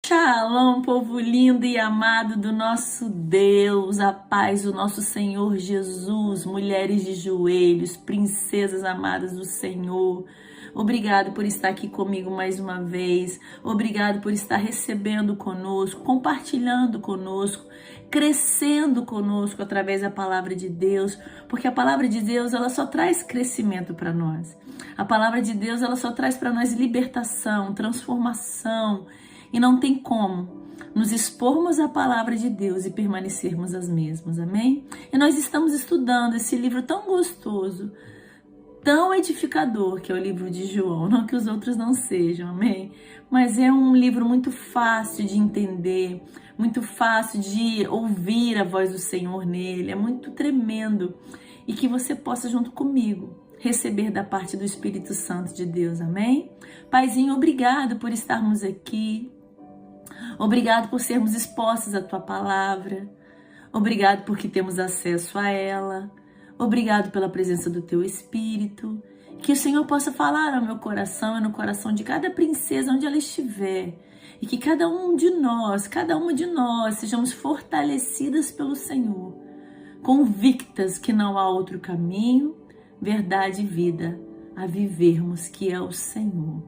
Shalom, povo lindo e amado do nosso Deus, a paz do nosso Senhor Jesus, mulheres de joelhos, princesas amadas do Senhor. Obrigado por estar aqui comigo mais uma vez. Obrigado por estar recebendo conosco, compartilhando conosco, crescendo conosco através da palavra de Deus, porque a palavra de Deus, ela só traz crescimento para nós. A palavra de Deus, ela só traz para nós libertação, transformação, e não tem como nos expormos à palavra de Deus e permanecermos as mesmas, amém? E nós estamos estudando esse livro tão gostoso, tão edificador, que é o livro de João, não que os outros não sejam, amém? Mas é um livro muito fácil de entender, muito fácil de ouvir a voz do Senhor nele, é muito tremendo, e que você possa junto comigo receber da parte do Espírito Santo de Deus, amém? Paizinho, obrigado por estarmos aqui, obrigado por sermos expostos à Tua Palavra, obrigado porque temos acesso a ela, obrigado pela presença do Teu Espírito, que o Senhor possa falar ao meu coração e no coração de cada princesa onde ela estiver, e que cada uma de nós sejamos fortalecidas pelo Senhor, convictas que não há outro caminho, verdade e vida a vivermos, que é o Senhor.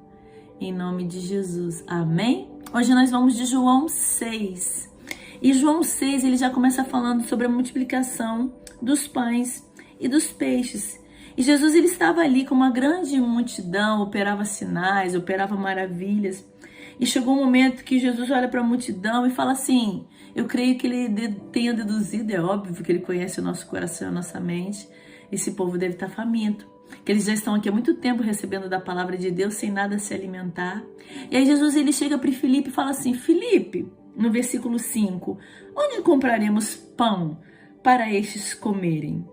Em nome de Jesus, amém? Hoje nós vamos de João 6. E João 6, ele já começa falando sobre a multiplicação dos pães e dos peixes. E Jesus, ele estava ali com uma grande multidão, operava sinais, operava maravilhas. E chegou um momento que Jesus olha para a multidão e fala assim, eu creio que ele tenha deduzido, é óbvio que ele conhece o nosso coração e a nossa mente, esse povo deve estar faminto, que eles já estão aqui há muito tempo recebendo da palavra de Deus sem nada se alimentar. E aí Jesus, ele chega para Filipe e fala assim, Filipe, no versículo 5, onde compraremos pão para estes comerem?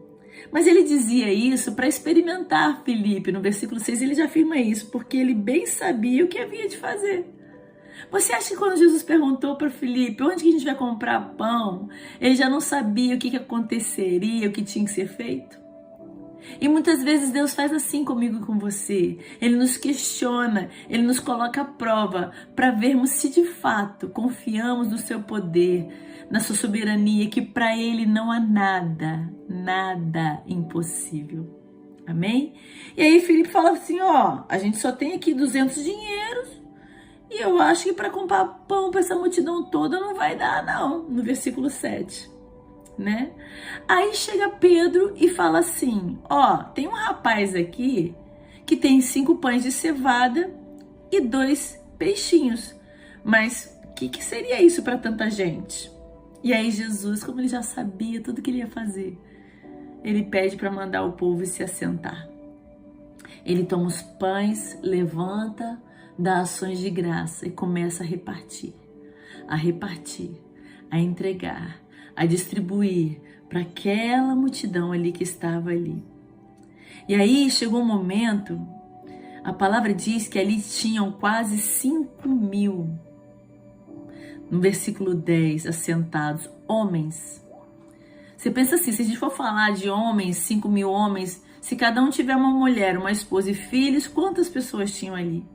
Mas ele dizia isso para experimentar Filipe. No versículo 6 ele já afirma isso, porque ele bem sabia o que havia de fazer. Você acha que quando Jesus perguntou para Filipe onde que a gente vai comprar pão, ele já não sabia o que aconteceria, o que tinha que ser feito? E muitas vezes Deus faz assim comigo e com você. Ele nos questiona, Ele nos coloca à prova para vermos se de fato confiamos no seu poder, na sua soberania, que para Ele não há nada impossível. Amém? E aí Filipe fala assim, a gente só tem aqui 200 dinheiros e eu acho que para comprar pão para essa multidão toda não vai dar não, no versículo 7. Né? Aí chega Pedro e fala assim, tem um rapaz aqui que tem 5 pães de cevada e 2 peixinhos, mas o que seria isso para tanta gente? E aí Jesus, como ele já sabia tudo que ele ia fazer, ele pede para mandar o povo se assentar. Ele toma os pães, levanta, dá ações de graça e começa a repartir, a entregar, a distribuir para aquela multidão ali que estava ali. E aí chegou um momento, a palavra diz que ali tinham quase 5.000, no versículo 10, assentados, homens. Você pensa assim, se a gente for falar de homens, 5.000 homens, se cada um tiver uma mulher, uma esposa e filhos, quantas pessoas tinham ali?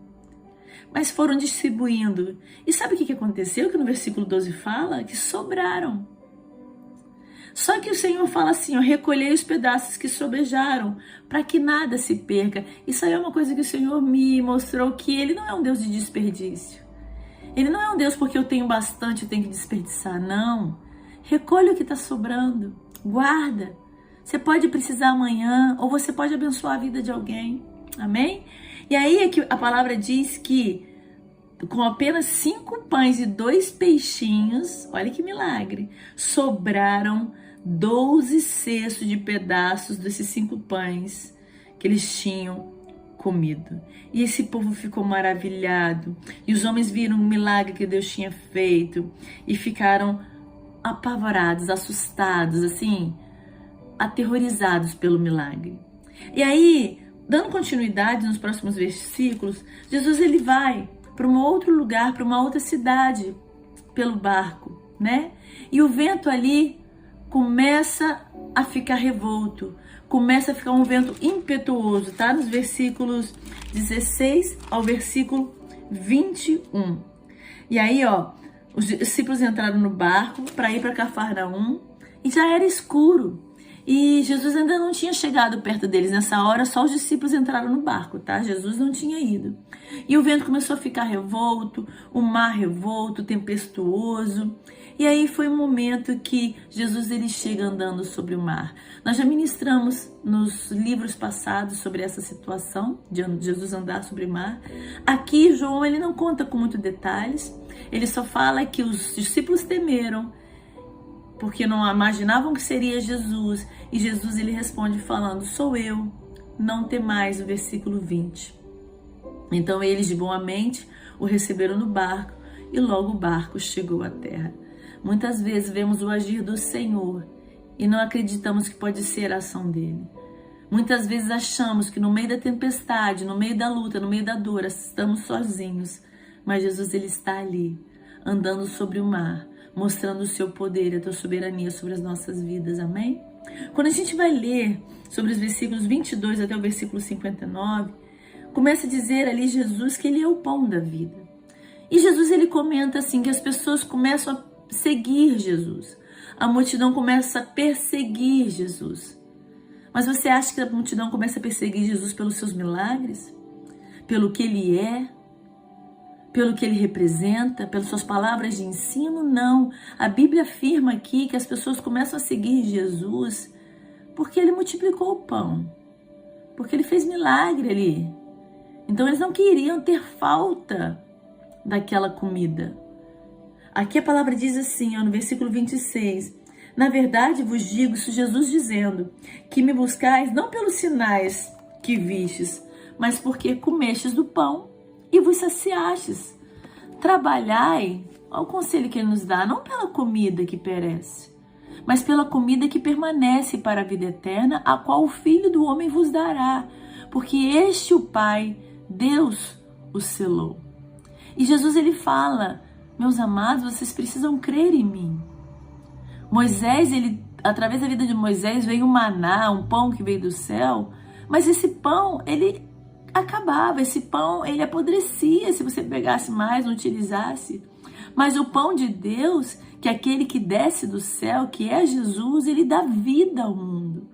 Mas foram distribuindo. E sabe o que aconteceu? Que no versículo 12 fala que sobraram. Só que o Senhor fala assim, recolhei os pedaços que sobejaram, para que nada se perca. Isso aí é uma coisa que o Senhor me mostrou, que Ele não é um Deus de desperdício. Ele não é um Deus porque eu tenho bastante, eu tenho que desperdiçar, não. Recolhe o que está sobrando, guarda. Você pode precisar amanhã, ou você pode abençoar a vida de alguém, amém? E aí é que a palavra diz que com apenas 5 pães e 2 peixinhos, olha que milagre, sobraram 12 cestos de pedaços desses 5 pães que eles tinham comido. E esse povo ficou maravilhado. E os homens viram o milagre que Deus tinha feito e ficaram apavorados, assustados, assim, aterrorizados pelo milagre. E aí, dando continuidade nos próximos versículos, Jesus ele vai para um outro lugar, para uma outra cidade, pelo barco, né? E o vento ali começa a ficar revolto, começa a ficar um vento impetuoso, tá? Nos versículos 16 ao versículo 21. E aí, Os discípulos entraram no barco para ir para Cafarnaum e já era escuro. E Jesus ainda não tinha chegado perto deles. Nessa hora, só os discípulos entraram no barco, tá? Jesus não tinha ido. E o vento começou a ficar revolto, o mar revolto, tempestuoso. E aí foi um momento que Jesus ele chega andando sobre o mar. Nós já ministramos nos livros passados sobre essa situação de Jesus andar sobre o mar. Aqui, João ele não conta com muitos detalhes. Ele só fala que os discípulos temeram, porque não imaginavam que seria Jesus. E Jesus ele responde falando, sou eu, não temais, o versículo 20. Então eles de boa mente o receberam no barco e logo o barco chegou à terra. Muitas vezes vemos o agir do Senhor e não acreditamos que pode ser a ação dele. Muitas vezes achamos que no meio da tempestade, no meio da luta, no meio da dor, estamos sozinhos. Mas Jesus ele está ali, andando sobre o mar, mostrando o seu poder e a tua soberania sobre as nossas vidas, amém? Quando a gente vai ler sobre os versículos 22 até o versículo 59, começa a dizer ali Jesus que ele é o pão da vida. E Jesus ele comenta assim que as pessoas começam a seguir Jesus. A multidão começa a perseguir Jesus. Mas você acha que a multidão começa a perseguir Jesus pelos seus milagres? Pelo que ele é? Pelo que ele representa, pelas suas palavras de ensino? Não. A Bíblia afirma aqui que as pessoas começam a seguir Jesus porque ele multiplicou o pão, porque ele fez milagre ali. Então eles não queriam ter falta daquela comida. Aqui a palavra diz assim, no versículo 26, na verdade vos digo, isso Jesus dizendo, que me buscais não pelos sinais que vistes, mas porque comestes do pão e vos saciastes. Trabalhai, olha o conselho que ele nos dá, não pela comida que perece, mas pela comida que permanece para a vida eterna, a qual o Filho do Homem vos dará, porque este o Pai, Deus, o selou. E Jesus ele fala, meus amados, vocês precisam crer em mim. Moisés, através da vida de Moisés, veio o maná, um pão que veio do céu, mas esse pão, ele acabava, esse pão, ele apodrecia se você pegasse mais, não utilizasse. Mas o pão de Deus, que é aquele que desce do céu, que é Jesus, ele dá vida ao mundo.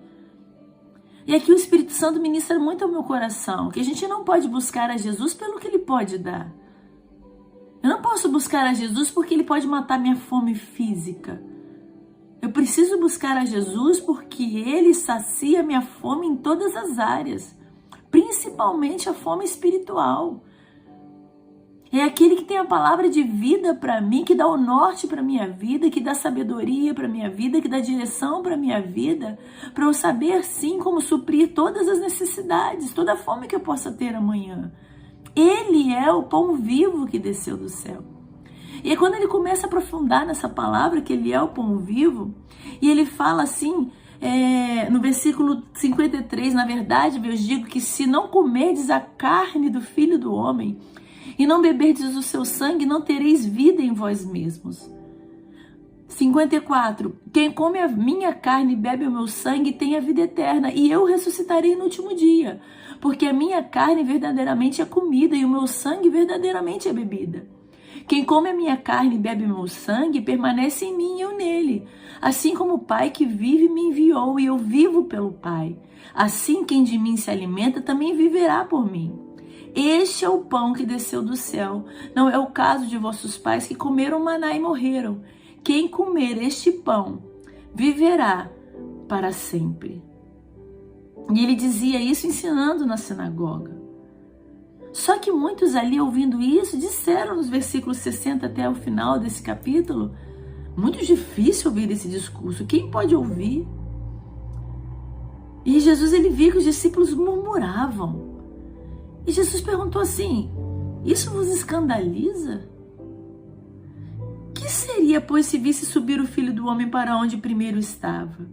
E aqui o Espírito Santo ministra muito ao meu coração, que a gente não pode buscar a Jesus pelo que ele pode dar. Eu não posso buscar a Jesus porque ele pode matar minha fome física. Eu preciso buscar a Jesus porque ele sacia minha fome em todas as áreas, principalmente a fome espiritual. É aquele que tem a palavra de vida para mim, que dá o norte para minha vida, que dá sabedoria para minha vida, que dá direção para minha vida, para eu saber sim como suprir todas as necessidades, toda a fome que eu possa ter amanhã. Ele é o pão vivo que desceu do céu. E é quando ele começa a aprofundar nessa palavra, que ele é o pão vivo, e ele fala assim, no versículo 53, na verdade, eu digo que se não comerdes a carne do Filho do Homem, e não beberdes o seu sangue, não tereis vida em vós mesmos. 54, quem come a minha carne e bebe o meu sangue tem a vida eterna, e eu ressuscitarei no último dia, porque a minha carne verdadeiramente é comida, e o meu sangue verdadeiramente é bebida. Quem come a minha carne e bebe o meu sangue, permanece em mim e eu nele. Assim como o Pai que vive me enviou, e eu vivo pelo Pai. Assim quem de mim se alimenta, também viverá por mim. Este é o pão que desceu do céu. Não é o caso de vossos pais que comeram maná e morreram. Quem comer este pão, viverá para sempre. E ele dizia isso ensinando na sinagoga. Só que muitos ali ouvindo isso, disseram nos versículos 60 até o final desse capítulo, muito difícil ouvir esse discurso, quem pode ouvir? E Jesus ele viu que os discípulos murmuravam. E Jesus perguntou assim, isso vos escandaliza? Que seria, pois, se visse subir o Filho do Homem para onde primeiro estava?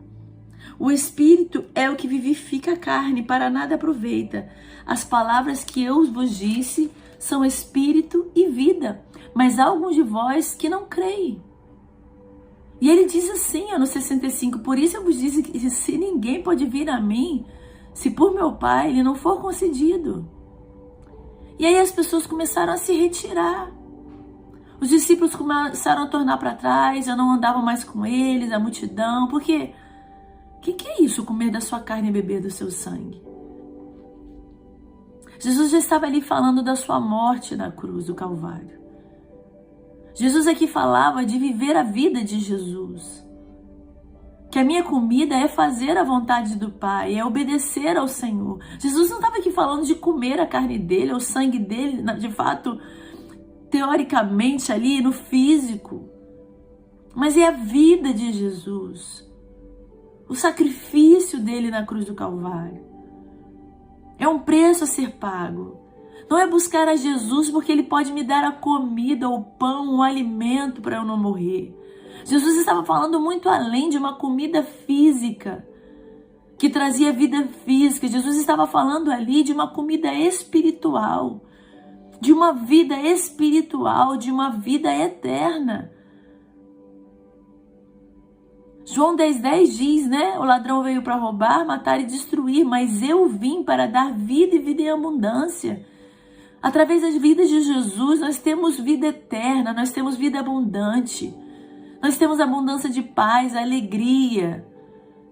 O Espírito é o que vivifica a carne, para nada aproveita. As palavras que eu vos disse são Espírito e vida, mas há alguns de vós que não creem. E ele diz assim, no 65, por isso eu vos disse que se ninguém pode vir a mim, se por meu Pai ele não for concedido. E aí as pessoas começaram a se retirar. Os discípulos começaram a tornar para trás, eu não andava mais com eles, a multidão, porque o que é isso, comer da sua carne e beber do seu sangue? Jesus já estava ali falando da sua morte na cruz do Calvário. Jesus aqui falava de viver a vida de Jesus. Que a minha comida é fazer a vontade do Pai, é obedecer ao Senhor. Jesus não estava aqui falando de comer a carne dele, o sangue dele, de fato, teoricamente ali no físico. Mas é a vida de Jesus. O sacrifício dele na cruz do Calvário. É um preço a ser pago. Não é buscar a Jesus porque ele pode me dar a comida, o pão, o alimento para eu não morrer. Jesus estava falando muito além de uma comida física, que trazia vida física. Jesus estava falando ali de uma comida espiritual, de uma vida espiritual, de uma vida eterna. João 10,10 diz, né? O ladrão veio para roubar, matar e destruir, mas eu vim para dar vida e vida em abundância. Através das vidas de Jesus, nós temos vida eterna, nós temos vida abundante. Nós temos abundância de paz, alegria,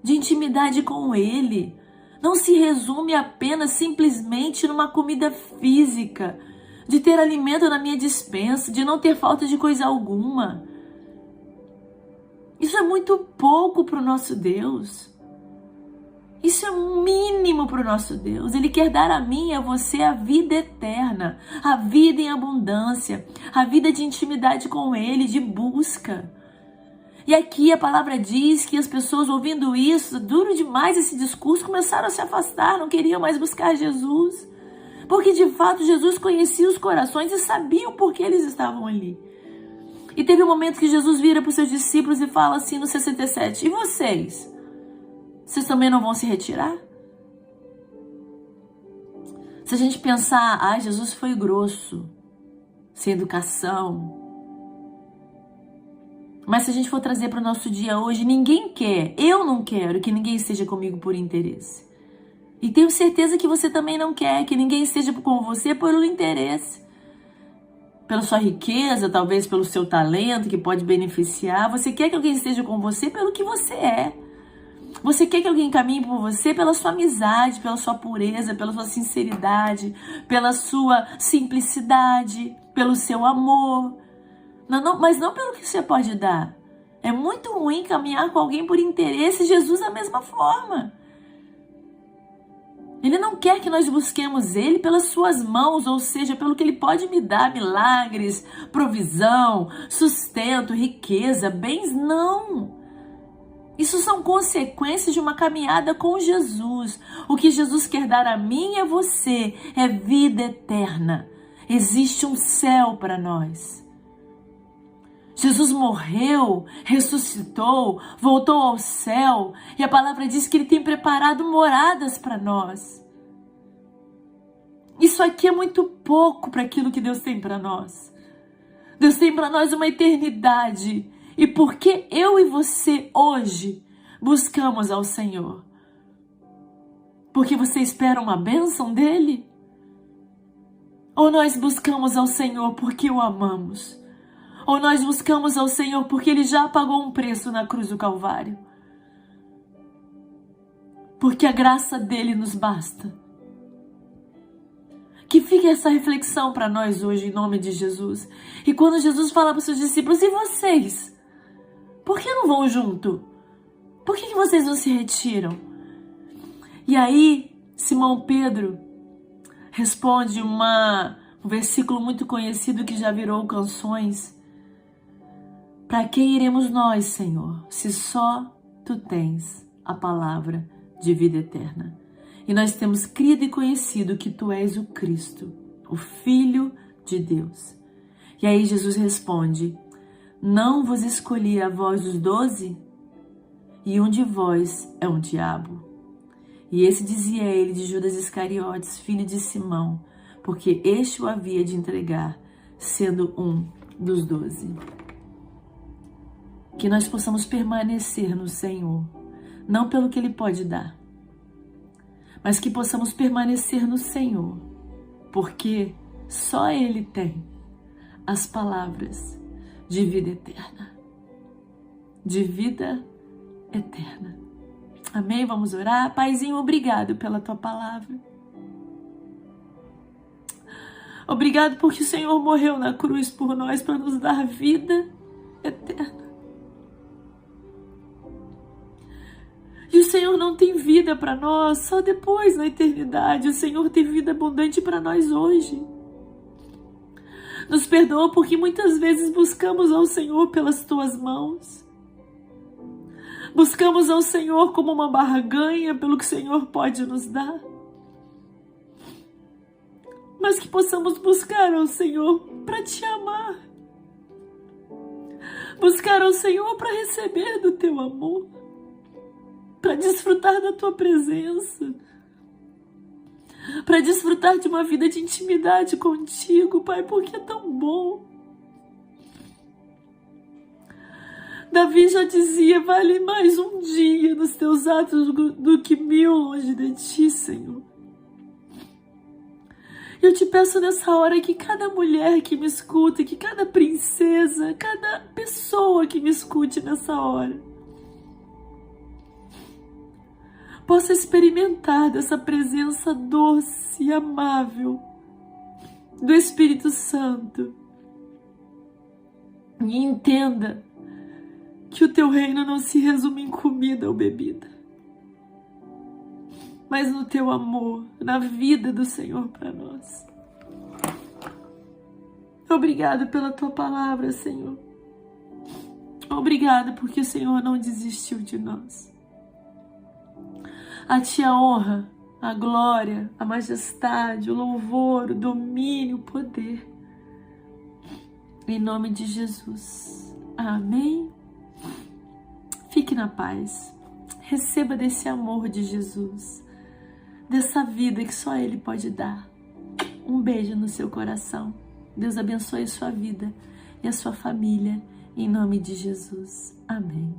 de intimidade com Ele. Não se resume apenas simplesmente numa comida física, de ter alimento na minha despensa, de não ter falta de coisa alguma. Isso é muito pouco para o nosso Deus. Isso é um mínimo para o nosso Deus. Ele quer dar a mim e a você a vida eterna, a vida em abundância, a vida de intimidade com Ele, de busca. E aqui a palavra diz que as pessoas ouvindo isso, duro demais esse discurso, começaram a se afastar, não queriam mais buscar Jesus. Porque de fato Jesus conhecia os corações e sabia o porquê eles estavam ali. E teve um momento que Jesus vira para os seus discípulos e fala assim no 67, e vocês? Vocês também não vão se retirar? Se a gente pensar, Jesus foi grosso, sem educação. Mas se a gente for trazer para o nosso dia hoje, ninguém quer, eu não quero que ninguém esteja comigo por interesse. E tenho certeza que você também não quer que ninguém esteja com você por um interesse. Pela sua riqueza, talvez pelo seu talento que pode beneficiar. Você quer que alguém esteja com você pelo que você é. Você quer que alguém caminhe por você pela sua amizade, pela sua pureza, pela sua sinceridade, pela sua simplicidade, pelo seu amor. Mas não pelo que você pode dar. É muito ruim caminhar com alguém por interesse. Jesus da mesma forma. Ele não quer que nós busquemos Ele pelas suas mãos, ou seja, pelo que Ele pode me dar, milagres, provisão, sustento, riqueza, bens, não. Isso são consequências de uma caminhada com Jesus. O que Jesus quer dar a mim e a você é vida eterna. Existe um céu para nós. Jesus morreu, ressuscitou, voltou ao céu e a palavra diz que Ele tem preparado moradas para nós. Isso aqui é muito pouco para aquilo que Deus tem para nós. Deus tem para nós uma eternidade. E por que eu e você hoje buscamos ao Senhor? Porque você espera uma bênção dEle? Ou nós buscamos ao Senhor porque o amamos? Ou nós buscamos ao Senhor porque Ele já pagou um preço na cruz do Calvário? Porque a graça dEle nos basta. Que fique essa reflexão para nós hoje, em nome de Jesus. E quando Jesus fala para os seus discípulos, e vocês? Por que não vão junto? Por que vocês não se retiram? E aí, Simão Pedro responde um versículo muito conhecido que já virou canções. Para quem iremos nós, Senhor, se só Tu tens a palavra de vida eterna? E nós temos crido e conhecido que Tu és o Cristo, o Filho de Deus. E aí Jesus responde, não vos escolhi a vós os 12? E um de vós é um diabo. E esse dizia ele de Judas Iscariotes, filho de Simão, porque este o havia de entregar, sendo um dos 12. Que nós possamos permanecer no Senhor, não pelo que Ele pode dar, mas que possamos permanecer no Senhor, porque só Ele tem as palavras de vida eterna. De vida eterna. Amém? Vamos orar? Paizinho, obrigado pela tua palavra. Obrigado porque o Senhor morreu na cruz por nós para nos dar vida eterna. E o Senhor não tem vida para nós só depois, na eternidade. O Senhor tem vida abundante para nós hoje. Nos perdoa porque muitas vezes buscamos ao Senhor pelas tuas mãos. Buscamos ao Senhor como uma barganha pelo que o Senhor pode nos dar. Mas que possamos buscar ao Senhor para te amar. Buscar ao Senhor para receber do teu amor. Para desfrutar da tua presença. Para desfrutar de uma vida de intimidade contigo, Pai, porque é tão bom. Davi já dizia, vale mais um dia nos teus atos do que 1000 longe de ti, Senhor. Eu te peço nessa hora que cada mulher que me escuta, que cada princesa, cada pessoa que me escute nessa hora, possa experimentar dessa presença doce e amável do Espírito Santo. E entenda que o teu reino não se resume em comida ou bebida, mas no teu amor, na vida do Senhor para nós. Obrigado pela tua palavra, Senhor. Obrigado porque o Senhor não desistiu de nós. A ti a honra, a glória, a majestade, o louvor, o domínio, o poder. Em nome de Jesus. Amém. Fique na paz. Receba desse amor de Jesus, dessa vida que só Ele pode dar. Um beijo no seu coração. Deus abençoe a sua vida e a sua família. Em nome de Jesus. Amém.